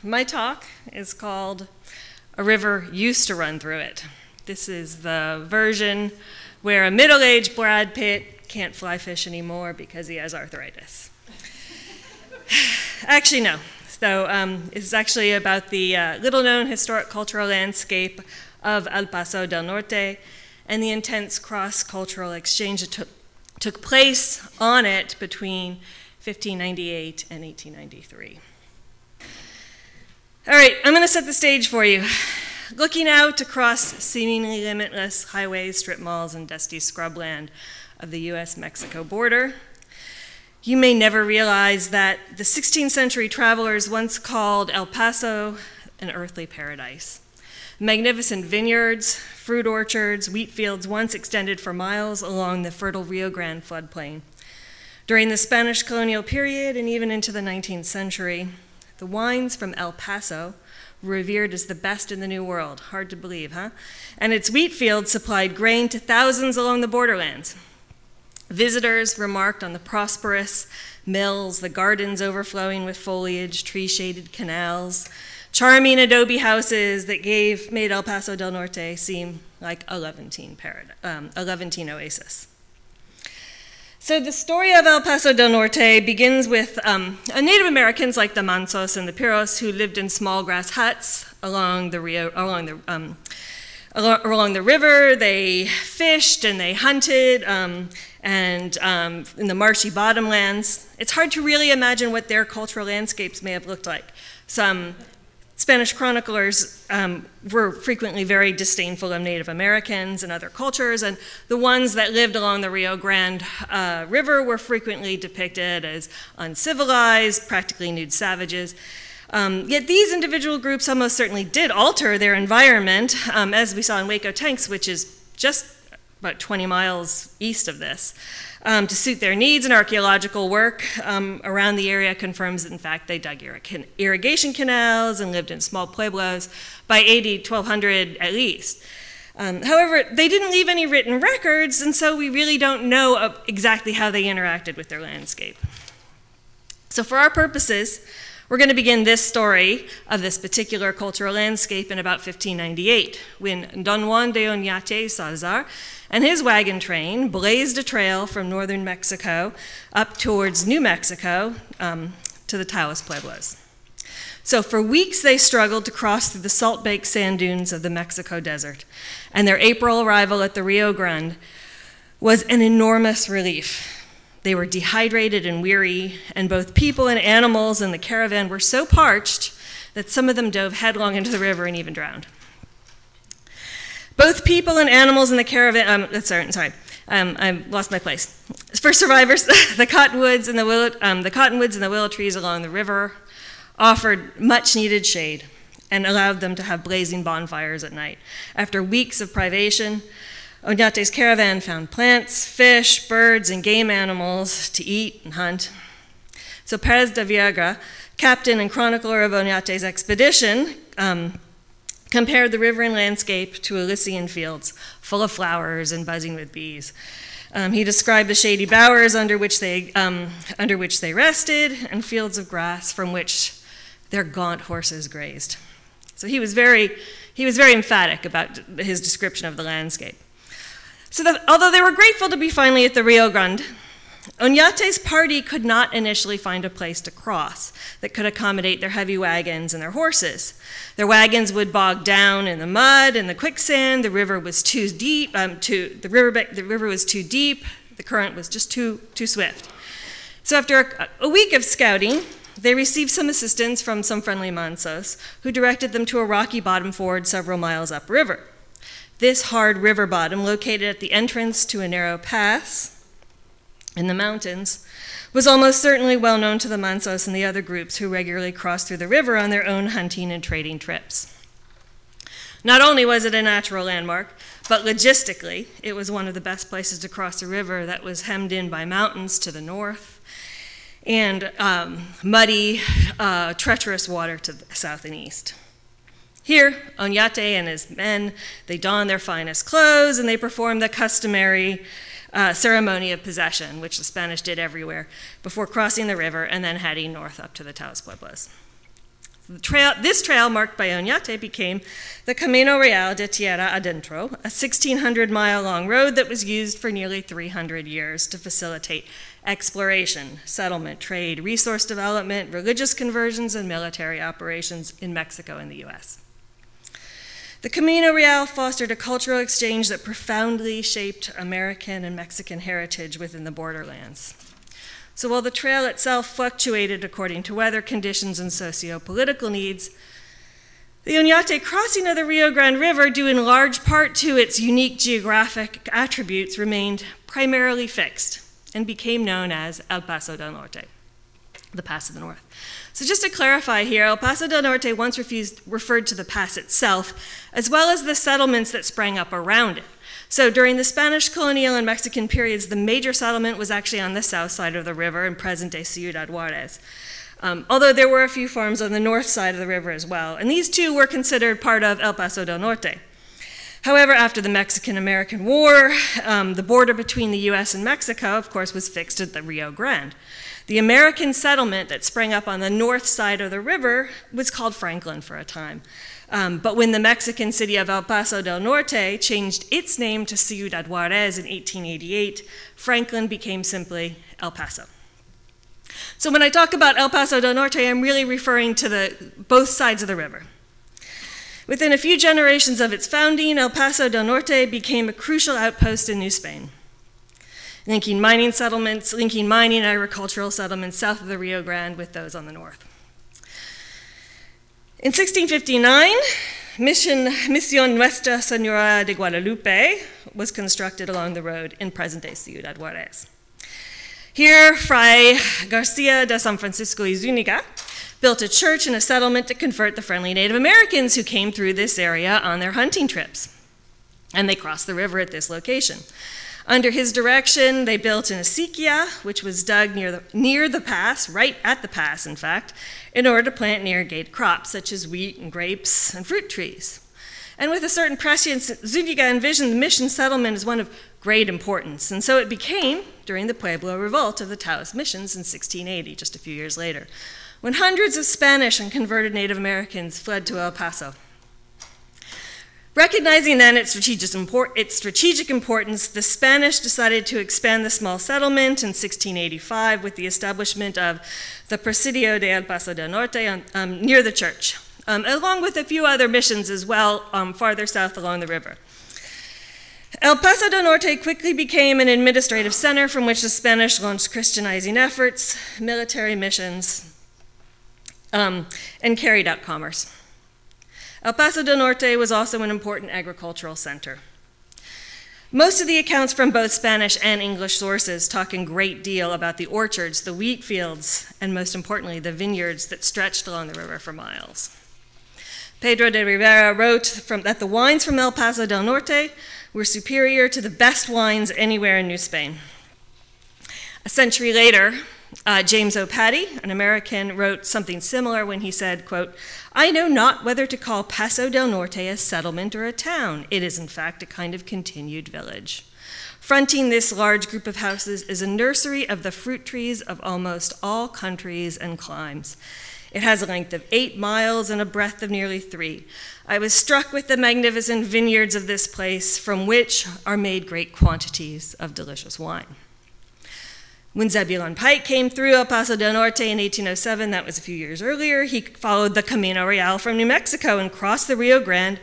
My talk is called A River Used to Run Through It. This is the version where a middle-aged Brad Pitt can't fly fish anymore because he has arthritis. Actually, no. So it's actually about the little-known historic cultural landscape of El Paso del Norte and the intense cross-cultural exchange that took place on it between 1598 and 1893. All right, I'm going to set the stage for you. Looking out across seemingly limitless highways, strip malls, and dusty scrubland of the US-Mexico border, you may never realize that the 16th century travelers once called El Paso an earthly paradise. Magnificent vineyards, fruit orchards, wheat fields once extended for miles along the fertile Rio Grande floodplain. During the Spanish colonial period and even into the 19th century, the wines from El Paso were revered as the best in the New World. Hard to believe, huh? And its wheat fields supplied grain to thousands along the borderlands. Visitors remarked on the prosperous mills, the gardens overflowing with foliage, tree-shaded canals, charming adobe houses that made El Paso del Norte seem like a Levantine oasis. So the story of El Paso del Norte begins with Native Americans like the Mansos and the Piros who lived in small grass huts along the river. They fished and they hunted, and in the marshy bottomlands. It's hard to really imagine what their cultural landscapes may have looked like. Some Spanish chroniclers were frequently very disdainful of Native Americans and other cultures, and the ones that lived along the Rio Grande River were frequently depicted as uncivilized, practically nude savages. Yet these individual groups almost certainly did alter their environment, as we saw in Waco Tanks, which is just about 20 miles east of this, to suit their needs, and archaeological work around the area confirms that, in fact, they dug irrigation canals and lived in small pueblos by AD 1200 at least. However, they didn't leave any written records, and so we really don't know exactly how they interacted with their landscape. So for our purposes, we're going to begin this story of this particular cultural landscape in about 1598, when Don Juan de Oñate Salazar and his wagon train blazed a trail from northern Mexico up towards New Mexico to the Taos Pueblos. So for weeks they struggled to cross through the salt-baked sand dunes of the Mexico desert, and their April arrival at the Rio Grande was an enormous relief. They were dehydrated and weary, and both people and animals in the caravan were so parched that some of them dove headlong into the river and even drowned. Both people and animals in the caravan, I lost my place. For survivors, the cottonwoods and the willow trees along the river offered much needed shade and allowed them to have blazing bonfires at night. After weeks of privation, Oñate's caravan found plants, fish, birds, and game animals to eat and hunt. So Perez de Villagra, captain and chronicler of Oñate's expedition, compared the river and landscape to Elysian fields full of flowers and buzzing with bees. He described the shady bowers under which they rested and fields of grass from which their gaunt horses grazed. So he was very emphatic about his description of the landscape. So although they were grateful to be finally at the Rio Grande, Oñate's party could not initially find a place to cross that could accommodate their heavy wagons and their horses. Their wagons would bog down in the mud and the quicksand. The river was too deep. The river was too deep. The current was just too swift. So after a week of scouting, they received some assistance from some friendly Mansos, who directed them to a rocky bottom ford several miles upriver. This hard river bottom, located at the entrance to a narrow pass in the mountains, was almost certainly well known to the Mansos and the other groups who regularly crossed through the river on their own hunting and trading trips. Not only was it a natural landmark, but logistically, it was one of the best places to cross a river that was hemmed in by mountains to the north and muddy, treacherous water to the south and east. Here, Oñate and his men, they donned their finest clothes and they performed the customary ceremony of possession, which the Spanish did everywhere, before crossing the river and then heading north up to the Taos Pueblos. This trail, marked by Oñate, became the Camino Real de Tierra Adentro, a 1,600-mile-long road that was used for nearly 300 years to facilitate exploration, settlement, trade, resource development, religious conversions, and military operations in Mexico and the US. The Camino Real fostered a cultural exchange that profoundly shaped American and Mexican heritage within the borderlands. So while the trail itself fluctuated according to weather conditions and socio-political needs, the Oñate Crossing of the Rio Grande River, due in large part to its unique geographic attributes, remained primarily fixed and became known as El Paso del Norte, the Pass of the North. So just to clarify here, El Paso del Norte once referred to the pass itself, as well as the settlements that sprang up around it. So during the Spanish colonial and Mexican periods, the major settlement was actually on the south side of the river in present-day Ciudad Juarez, although there were a few farms on the north side of the river as well, and these two were considered part of El Paso del Norte. However, after the Mexican-American War, the border between the US and Mexico, of course, was fixed at the Rio Grande. The American settlement that sprang up on the north side of the river was called Franklin for a time. But when the Mexican city of El Paso del Norte changed its name to Ciudad Juarez in 1888, Franklin became simply El Paso. So when I talk about El Paso del Norte, I'm really referring to both sides of the river. Within a few generations of its founding, El Paso del Norte became a crucial outpost in New Spain, linking mining and agricultural settlements south of the Rio Grande with those on the north. In 1659, Mision Nuestra, Señora de Guadalupe was constructed along the road in present-day Ciudad Juarez. Here, Fray Garcia de San Francisco y Zúñiga built a church and a settlement to convert the friendly Native Americans who came through this area on their hunting trips. And they crossed the river at this location. Under his direction, they built an acequia, which was dug near the pass, right at the pass, in fact, in order to plant and irrigate crops such as wheat and grapes and fruit trees. And with a certain prescience, Zúñiga envisioned the mission settlement as one of great importance, and so it became during the Pueblo Revolt of the Taoist missions in 1680, just a few years later, when hundreds of Spanish and converted Native Americans fled to El Paso. Recognizing then its strategic importance, the Spanish decided to expand the small settlement in 1685 with the establishment of the Presidio de El Paso del Norte near the church, along with a few other missions as well farther south along the river. El Paso del Norte quickly became an administrative center from which the Spanish launched Christianizing efforts, military missions, and carried out commerce. El Paso del Norte was also an important agricultural center. Most of the accounts from both Spanish and English sources talk a great deal about the orchards, the wheat fields, and most importantly, the vineyards that stretched along the river for miles. Pedro de Rivera wrote that the wines from El Paso del Norte were superior to the best wines anywhere in New Spain. A century later, James O'Paddy, an American, wrote something similar when he said, quote, "I know not whether to call Paso del Norte a settlement or a town. It is in fact a kind of continued village. Fronting this large group of houses is a nursery of the fruit trees of almost all countries and climes. It has a length of 8 miles and a breadth of nearly 3. I was struck with the magnificent vineyards of this place, from which are made great quantities of delicious wine." When Zebulon Pike came through El Paso del Norte in 1807, that was a few years earlier, he followed the Camino Real from New Mexico and crossed the Rio Grande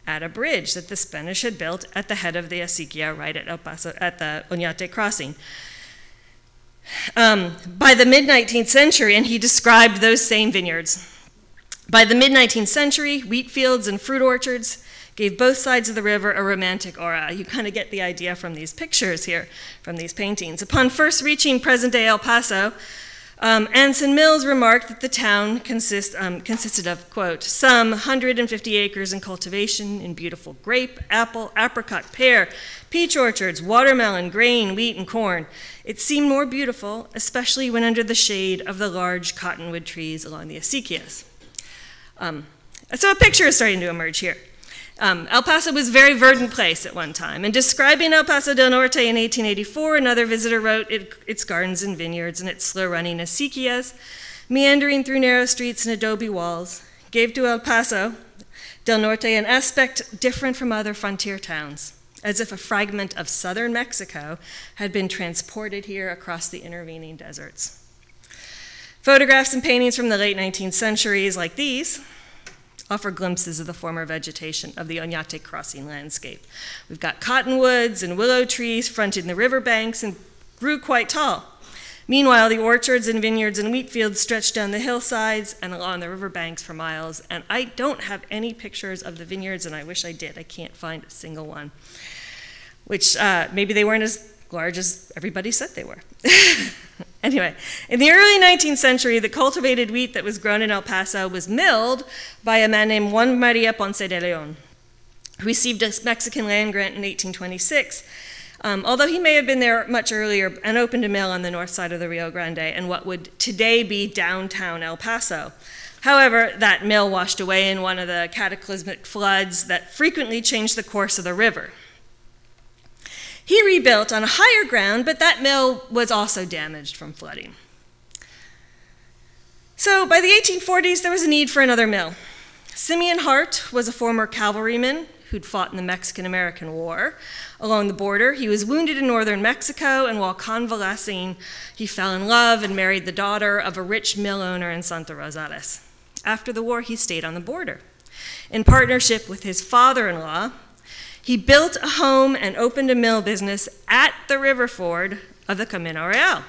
at a bridge that the Spanish had built at the head of the acequia right at the Oñate Crossing. By the mid-19th century, and he described those same vineyards. By the mid-19th century, wheat fields and fruit orchards gave both sides of the river a romantic aura. You kind of get the idea from these pictures here, from these paintings. Upon first reaching present-day El Paso, Anson Mills remarked that the town consisted of, quote, some 150 acres in cultivation in beautiful grape, apple, apricot, pear, peach orchards, watermelon, grain, wheat, and corn. It seemed more beautiful, especially when under the shade of the large cottonwood trees along the acequias. So a picture is starting to emerge here. El Paso was a very verdant place at one time, and describing El Paso del Norte in 1884, another visitor wrote, its gardens and vineyards and its slow-running acequias, meandering through narrow streets and adobe walls, gave to El Paso del Norte an aspect different from other frontier towns, as if a fragment of southern Mexico had been transported here across the intervening deserts. Photographs and paintings from the late 19th centuries like these offer glimpses of the former vegetation of the Oñate Crossing landscape. We've got cottonwoods and willow trees fronting the riverbanks and grew quite tall. Meanwhile, the orchards and vineyards and wheat fields stretched down the hillsides and along the riverbanks for miles. And I don't have any pictures of the vineyards, and I wish I did. I can't find a single one, which maybe they weren't as large as everybody said they were. Anyway, in the early 19th century, the cultivated wheat that was grown in El Paso was milled by a man named Juan Maria Ponce de Leon, who received a Mexican land grant in 1826, although he may have been there much earlier, and opened a mill on the north side of the Rio Grande in what would today be downtown El Paso. However, that mill washed away in one of the cataclysmic floods that frequently changed the course of the river. He rebuilt on a higher ground, but that mill was also damaged from flooding. So by the 1840s, there was a need for another mill. Simeon Hart was a former cavalryman who'd fought in the Mexican-American War along the border. He was wounded in northern Mexico, and while convalescing, he fell in love and married the daughter of a rich mill owner in Santa Rosales. After the war, he stayed on the border. In partnership with his father-in-law, he built a home and opened a mill business at the river ford of the Camino Real.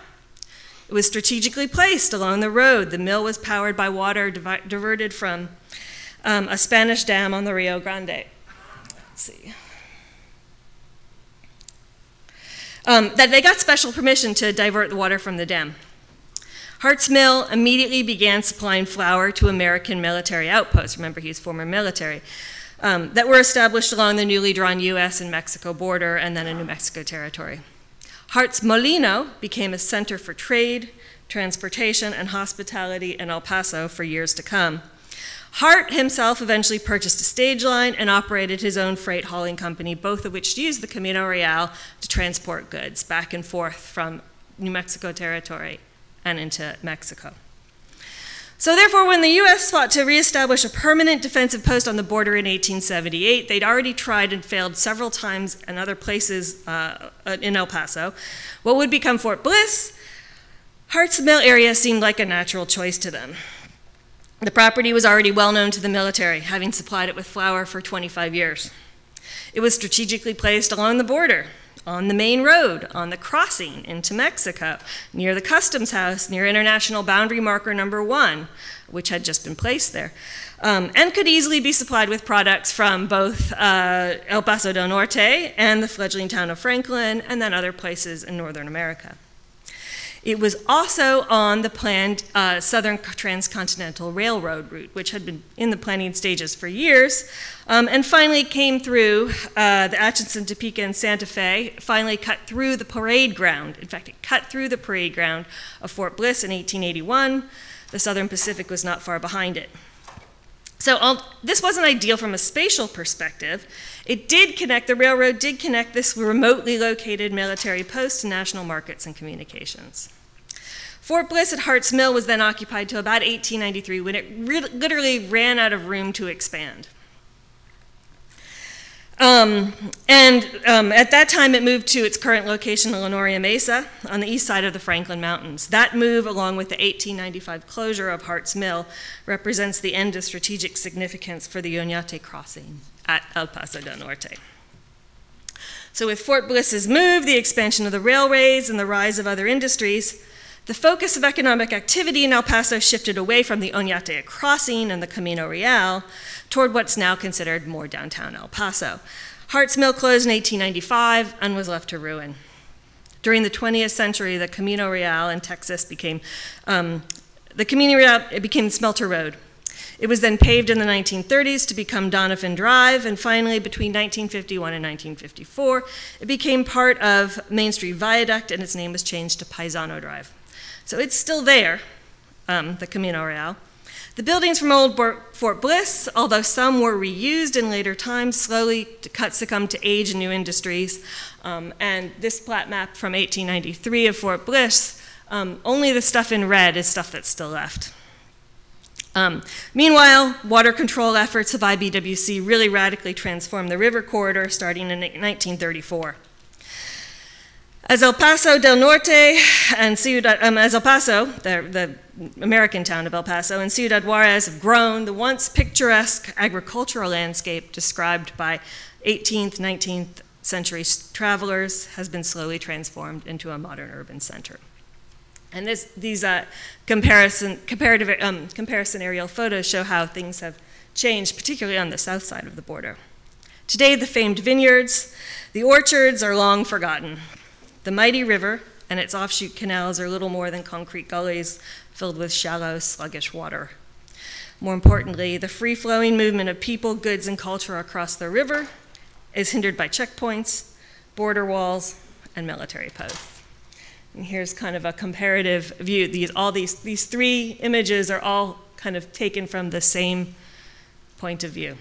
It was strategically placed along the road. The mill was powered by water diverted from a Spanish dam on the Rio Grande. Let's see. That they got special permission to divert the water from the dam. Harts Mill immediately began supplying flour to American military outposts. Remember, he's former military. That were established along the newly drawn US and Mexico border and then in New Mexico territory. Harts Molino became a center for trade, transportation, and hospitality in El Paso for years to come. Hart himself eventually purchased a stage line and operated his own freight hauling company, both of which used the Camino Real to transport goods back and forth from New Mexico territory and into Mexico. So therefore, when the US fought to reestablish a permanent defensive post on the border in 1878, they'd already tried and failed several times in other places in El Paso. What would become Fort Bliss, Harts Mill area seemed like a natural choice to them. The property was already well known to the military, having supplied it with flour for 25 years. It was strategically placed along the border, on the main road, on the crossing into Mexico, near the customs house, near international boundary marker number 1, which had just been placed there, and could easily be supplied with products from both El Paso del Norte and the fledgling town of Franklin, and then other places in northern America. It was also on the planned Southern Transcontinental Railroad route, which had been in the planning stages for years, and finally came through the Atchison, Topeka, and Santa Fe, finally cut through the parade ground. In fact, it cut through the parade ground of Fort Bliss in 1881. The Southern Pacific was not far behind it. So this wasn't ideal from a spatial perspective. It did connect, the railroad did connect this remotely located military post to national markets and communications. Fort Bliss at Harts Mill was then occupied till about 1893 when it literally ran out of room to expand. At that time, it moved to its current location in Lenoria Mesa on the east side of the Franklin Mountains. That move, along with the 1895 closure of Harts Mill, represents the end of strategic significance for the Oñate Crossing at El Paso del Norte. So with Fort Bliss's move, the expansion of the railways, and the rise of other industries, the focus of economic activity in El Paso shifted away from the Oñate Crossing and the Camino Real toward what's now considered more downtown El Paso. Harts Mill closed in 1895 and was left to ruin. During the 20th century, the Camino Real in Texas became Smelter Road. It was then paved in the 1930s to become Donovan Drive, and finally, between 1951 and 1954, it became part of Main Street Viaduct, and its name was changed to Paisano Drive. So it's still there, the Camino Real. The buildings from old Fort Bliss, although some were reused in later times, slowly succumbed to age and new industries. And this plat map from 1893 of Fort Bliss, only the stuff in red is stuff that's still left. Meanwhile, water control efforts of IBWC really radically transformed the river corridor starting in 1934. As El Paso del Norte and as El Paso, the American town of El Paso, and Ciudad Juarez have grown, the once picturesque agricultural landscape described by 18th, 19th century travelers has been slowly transformed into a modern urban center. And these comparison aerial photos show how things have changed, particularly on the south side of the border. Today, the famed vineyards, the orchards are long forgotten. The mighty river and its offshoot canals are little more than concrete gullies filled with shallow, sluggish water. More importantly, the free-flowing movement of people, goods, and culture across the river is hindered by checkpoints, border walls, and military posts. And here's kind of a comparative view. These three images are all kind of taken from the same point of view.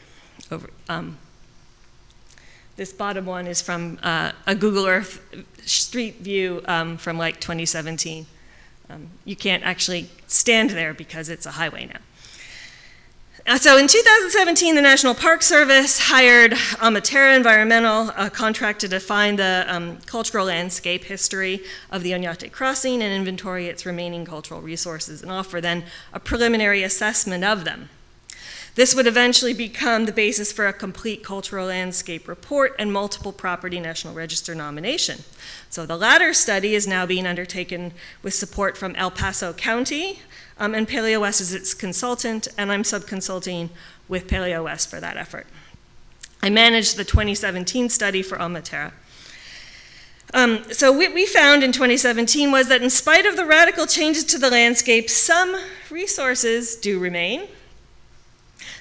This bottom one is from a Google Earth street view from like 2017. You can't actually stand there because it's a highway now. So in 2017, the National Park Service hired Amatera Environmental, a contract to define the cultural landscape history of the Oñate Crossing and inventory its remaining cultural resources and offer then a preliminary assessment of them. This would eventually become the basis for a complete cultural landscape report and multiple property National Register nomination. So the latter study is now being undertaken with support from El Paso County, and Paleo West is its consultant, and I'm sub-consulting with Paleo West for that effort. I managed the 2017 study for Amatera. So what we found in 2017 was that in spite of the radical changes to the landscape, some resources do remain.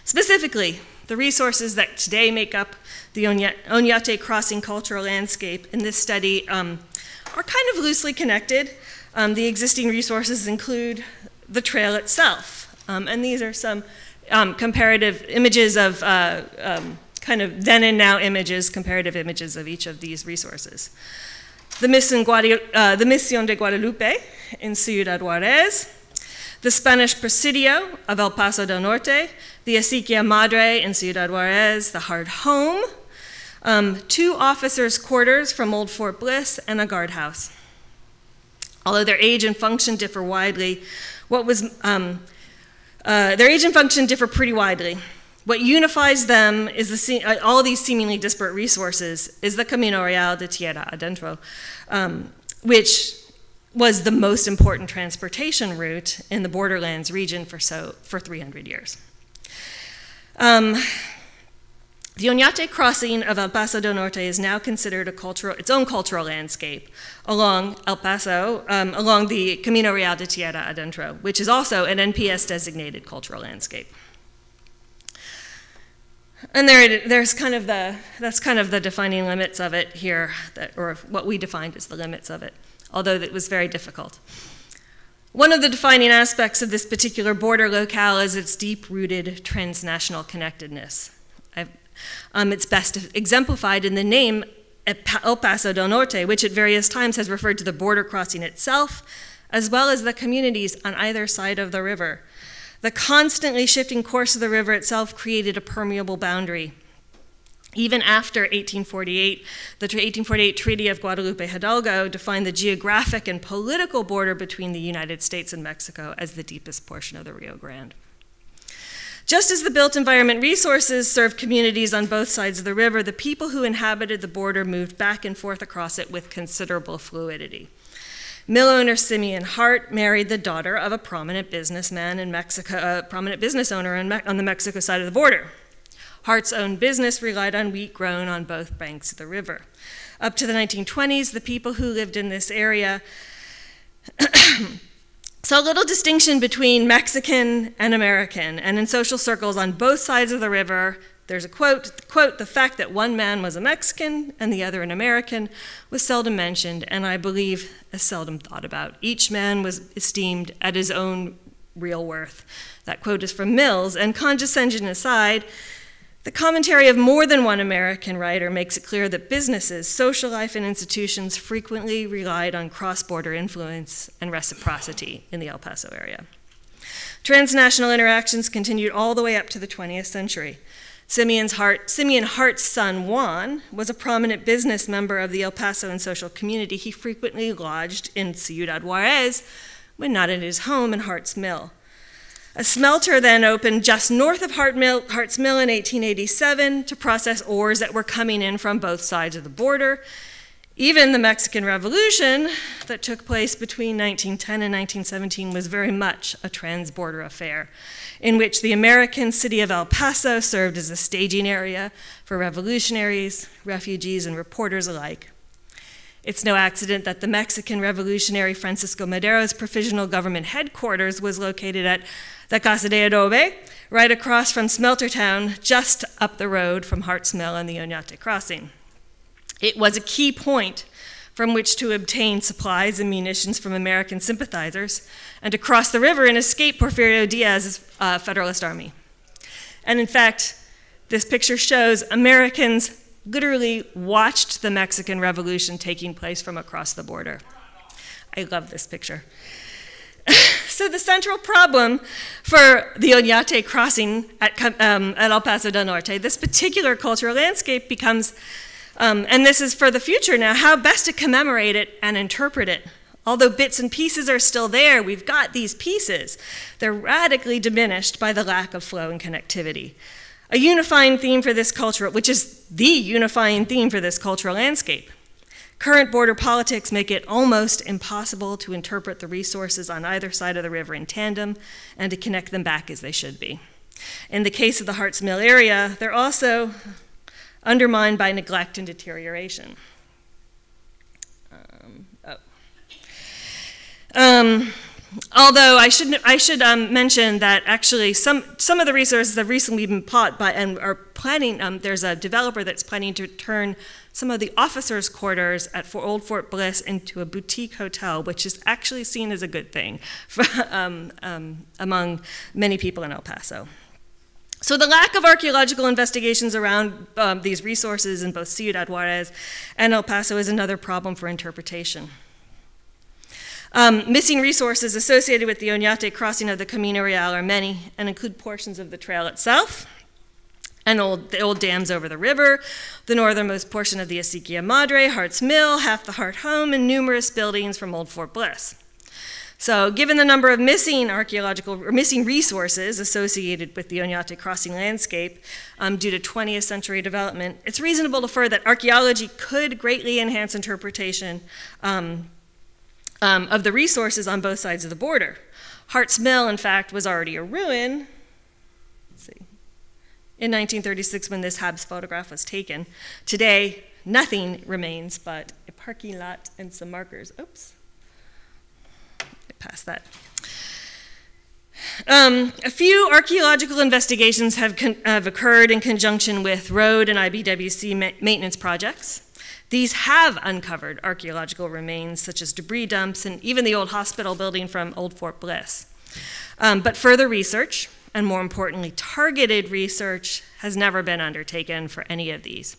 Specifically, the resources that today make up the Oñate Crossing cultural landscape in this study are kind of loosely connected. The existing resources include the trail itself, and these are some comparative images of kind of then and now images, comparative images of each of these resources. The Mision de Guadalupe in Ciudad Juarez, the Spanish Presidio of El Paso del Norte, the Acequia Madre in Ciudad Juarez, the Hard Home, 2 officers' quarters from Old Fort Bliss, and a guardhouse. Although their age and function differ widely, their age and function differ pretty widely. What unifies them is all these seemingly disparate resources is the Camino Real de Tierra Adentro, which was the most important transportation route in the Borderlands region for 300 years. The Oñate Crossing of El Paso del Norte is now considered its own cultural landscape along El Paso, along the Camino Real de Tierra Adentro, which is also an NPS-designated cultural landscape. And that's kind of the defining limits of it here, or what we defined as the limits of it, although it was very difficult. One of the defining aspects of this particular border locale is its deep-rooted transnational connectedness. It's best exemplified in the name El Paso del Norte, which at various times has referred to the border crossing itself, as well as the communities on either side of the river. The constantly shifting course of the river itself created a permeable boundary. Even after 1848, the 1848 Treaty of Guadalupe Hidalgo defined the geographic and political border between the United States and Mexico as the deepest portion of the Rio Grande. Just as the built environment resources served communities on both sides of the river, the people who inhabited the border moved back and forth across it with considerable fluidity. Mill owner Simeon Hart married the daughter of a prominent businessman in Mexico, a prominent business owner on the Mexico side of the border. Hart's own business relied on wheat grown on both banks of the river. Up to the 1920s, the people who lived in this area saw little distinction between Mexican and American, and in social circles on both sides of the river, there's a quote, "The fact that one man was a Mexican and the other an American was seldom mentioned, and I believe as seldom thought about. Each man was esteemed at his own real worth." That quote is from Mills, and condescension aside, the commentary of more than one American writer makes it clear that businesses, social life, and institutions frequently relied on cross-border influence and reciprocity in the El Paso area. Transnational interactions continued all the way up to the 20th century. Simeon Harts' son, Juan, was a prominent business member of the El Paso and social community. He frequently lodged in Ciudad Juarez when not at his home in Harts Mill. A smelter then opened just north of Harts Mill in 1887 to process ores that were coming in from both sides of the border. Even the Mexican Revolution that took place between 1910 and 1917 was very much a trans-border affair, in which the American city of El Paso served as a staging area for revolutionaries, refugees, and reporters alike. It's no accident that the Mexican revolutionary Francisco Madero's provisional government headquarters was located at the Casa de Adobe, right across from Smelter Town, just up the road from Harts Mill and the Oñate Crossing. It was a key point from which to obtain supplies and munitions from American sympathizers and to cross the river and escape Porfirio Diaz's Federalist Army. And in fact, this picture shows Americans literally watched the Mexican Revolution taking place from across the border. I love this picture. So the central problem for the Oñate Crossing at El Paso del Norte, this particular cultural landscape becomes, and this is for the future now, how best to commemorate it and interpret it. Although bits and pieces are still there, we've got these pieces. They're radically diminished by the lack of flow and connectivity. A unifying theme for this culture, which is the unifying theme for this cultural landscape. Current border politics make it almost impossible to interpret the resources on either side of the river in tandem and to connect them back as they should be. In the case of the Harts Mill area, they're also undermined by neglect and deterioration. Although I should mention that actually some of the resources have recently been bought by and are planning, there's a developer that's planning to turn some of the officers' quarters at Old Fort Bliss into a boutique hotel, which is actually seen as a good thing for, among many people in El Paso. So the lack of archaeological investigations around these resources in both Ciudad Juarez and El Paso is another problem for interpretation. Missing resources associated with the Oñate Crossing of the Camino Real are many and include portions of the trail itself, and the old dams over the river, the northernmost portion of the Acequia Madre, Harts Mill, half the Hart Home, and numerous buildings from Old Fort Bliss. So given the number of missing resources associated with the Oñate Crossing landscape due to 20th century development, it's reasonable to infer that archaeology could greatly enhance interpretation of the resources on both sides of the border. Harts Mill, in fact, was already a ruin. Let's see. In 1936, when this Habs photograph was taken. Today, nothing remains but a parking lot and some markers. Oops. I passed that. A few archaeological investigations have occurred in conjunction with road and IBWC maintenance projects. These have uncovered archaeological remains, such as debris dumps and even the old hospital building from Old Fort Bliss. But further research, and more importantly, targeted research, has never been undertaken for any of these.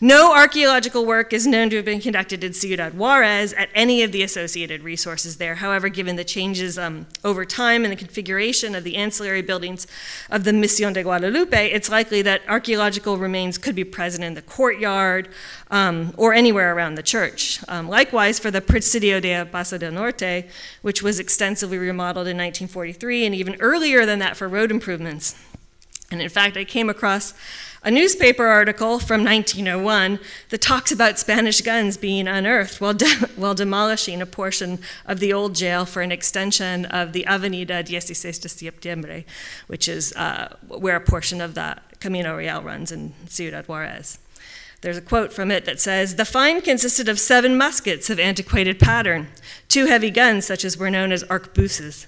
No archaeological work is known to have been conducted in Ciudad Juarez at any of the associated resources there. However, given the changes over time and the configuration of the ancillary buildings of the Mision de Guadalupe, it's likely that archaeological remains could be present in the courtyard or anywhere around the church. Likewise, for the Presidio de Paso del Norte, which was extensively remodeled in 1943, and even earlier than that for road improvements. And in fact, I came across a newspaper article from 1901 that talks about Spanish guns being unearthed while demolishing a portion of the old jail for an extension of the Avenida 16 de Septiembre, which is where a portion of the Camino Real runs in Ciudad Juarez. There's a quote from it that says, "The find consisted of 7 muskets of antiquated pattern, 2 heavy guns such as were known as arquebuses,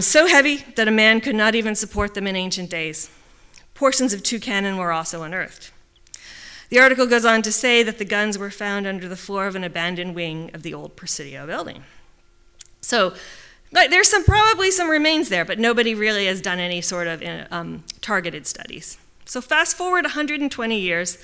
so heavy that a man could not even support them in ancient days. Portions of 2 cannon were also unearthed." The article goes on to say that the guns were found under the floor of an abandoned wing of the old Presidio building. So there's probably some remains there, but nobody really has done any sort of targeted studies. So fast forward 120 years,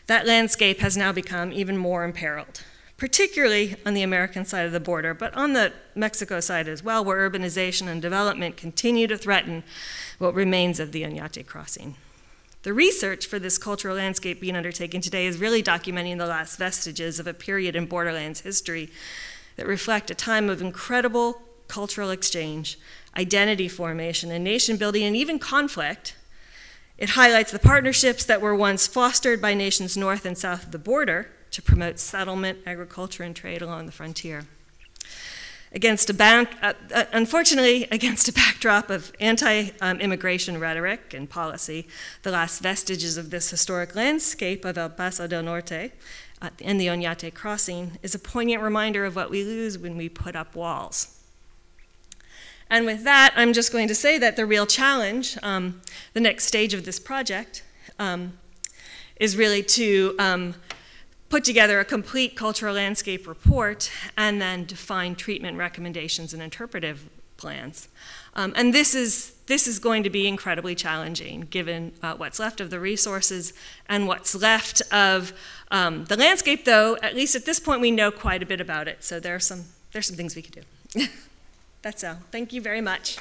that landscape has now become even more imperiled. particularly on the American side of the border, but on the Mexico side as well, where urbanization and development continue to threaten what remains of the Oñate Crossing. The research for this cultural landscape being undertaken today is really documenting the last vestiges of a period in Borderlands history that reflect a time of incredible cultural exchange, identity formation, and nation building, and even conflict. It highlights the partnerships that were once fostered by nations north and south of the border to promote settlement, agriculture, and trade along the frontier. Unfortunately, against a backdrop of anti-immigration rhetoric and policy, the last vestiges of this historic landscape of El Paso del Norte and the Oñate Crossing is a poignant reminder of what we lose when we put up walls. And with that, I'm just going to say that the real challenge, the next stage of this project, is really to put together a complete cultural landscape report and then define treatment recommendations and interpretive plans. And this is going to be incredibly challenging given what's left of the resources and what's left of the landscape, though at least at this point we know quite a bit about it. So there's some things we could do. That's all. Thank you very much.